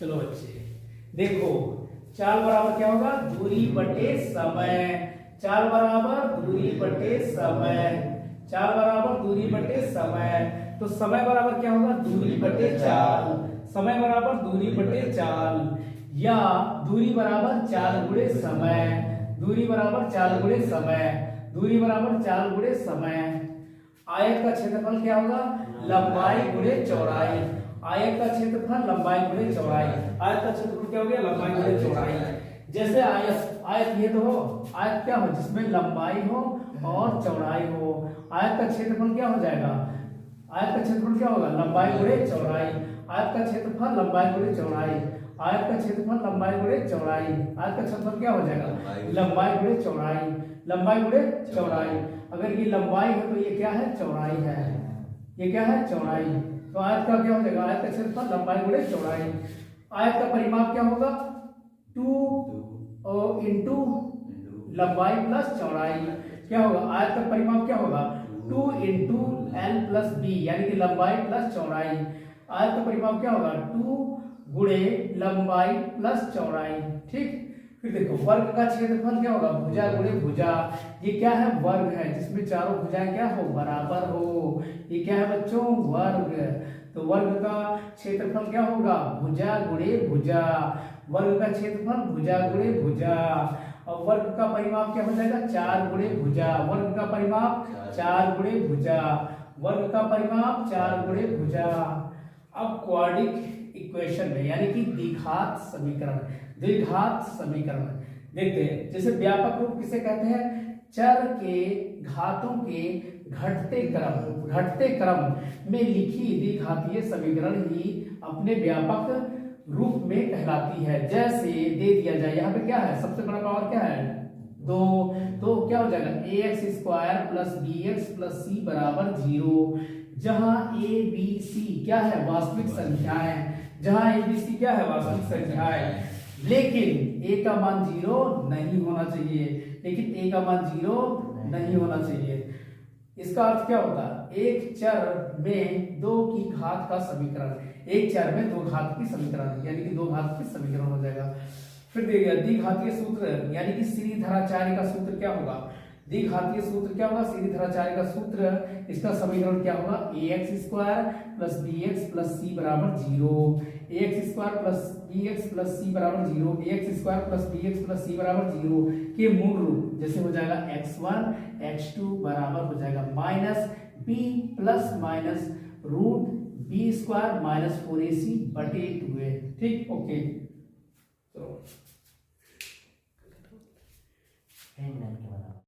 चलो बच्चे देखो, चाल बराबर क्या होगा, दूरी बटे समय। चाल बराबर दूरी बटे समय। चाल बराबर दूरी बटे समय। तो समय बराबर क्या होगा, दूरी बटे चाल। समय बराबर दूरी बटे चाल, या दूरी बराबर चाल गुणे समय। दूरी बराबर चाल गुणे समय। दूरी बराबर चाल गुणे समय। आयत का क्षेत्रफल क्या होगा, लंबाई गुणे चौड़ाई। आयत का क्षेत्रफल लंबाई गुणे चौड़ाई। आयत का क्षेत्रफल क्या हो गया, लंबाई गुणे चौड़ाई। जैसे आयत, आयत ये तो हो, आयत क्या हो, जिसमें लंबाई हो और चौड़ाई हो। आयत का क्षेत्रफल क्या हो जाएगा, आयत का क्षेत्रफल क्या होगा, लंबाई गुणे चौड़ाई। आयत का क्षेत्रफल लंबाई गुणे चौड़ाई। आयत का क्षेत्रफल लंबाई गुणे चौड़ाई। आयत का क्षेत्रफल क्या हो जाएगा, लंबाई गुणे चौड़ाई। लंबाई गुणे चौड़ाई। अगर ये लंबाई है तो ये क्या है, चौड़ाई है। ये क्या है, चौड़ाई। तो आयत का क्या हो जाएगा, आयत का क्षेत्रफल लंबाई गुणे चौड़ाई। आयत का परिमाप क्या होगा, 2 इंटू लंबाई प्लस चौड़ाई। क्या होगा, आयत का परिमाप क्या होगा, 2 इंटू एल प्लस बी, यानी कि लंबाई प्लस चौड़ाई। आयत का परिमाप क्या होगा, 2 गुणे लंबाई प्लस चौड़ाई। ठीक, फिर देखो वर्ग का क्षेत्रफल क्या होगा, भुजा गुणे भुजा। ये क्या है, वर्ग है जिसमें चारों भुजाएं क्या हो, बराबर हो। ये क्या है बच्चों, वर्ग। तो वर्ग का क्षेत्रफल क्या होगा, भुजा गुणे भुजा। वर्ग का क्षेत्रफल भुजा गुणे भुजा। और वर्ग का परिमाप क्या हो जाएगा, 4 गुणे भुजा। वर्ग का परिमाप 4 गुणे भुजा। वर्ग का परिमाप 4 गुणे भुजा। अब क्वाड्रिक इक्वेशन में, यानी कि द्विघात समीकरण, द्विघात समीकरण देखते हैं। जैसे व्यापक रूप किसे कहते हैं, चर के घातों के घटते क्रम में लिखी द्विघातीय समीकरण ही अपने व्यापक रूप में कहलाती है। जैसे दे दिया जाए, यहाँ पे क्या है, सबसे बड़ा पावर क्या है, 2। तो क्या हो जाएगा, ax square plus B X plus C बराबर 0। जहां ए बी सी क्या है, वास्तविक संख्याएं। जहां ए बी सी क्या है, वास्तविक संख्याएं। लेकिन ए का मान 0 नहीं होना चाहिए। लेकिन ए का मान 0 नहीं होना चाहिए। इसका अर्थ क्या होता है, एक चर में 2 की घात का समीकरण। एक चर में 2 घात की समीकरण, यानी कि 2 घात की समीकरण हो जाएगा। फिर देखिए द्विघातीय सूत्र, यानी कि श्रीधराचार्य का सूत्र क्या होगा। द्विघातीय सूत्र क्या होगा, श्रीधराचार्य का सूत्र, इसका समीकरण क्या होगा, ax square plus bx plus c बराबर 0। ax square plus bx plus c बराबर 0। ax square plus bx plus c बराबर 0 के मूल रूप जैसे हो जाएगा x1 x2 बराबर हो जाएगा minus b plus minus root b square minus 4ac बटे 2a। ठीक, ओके, चलो।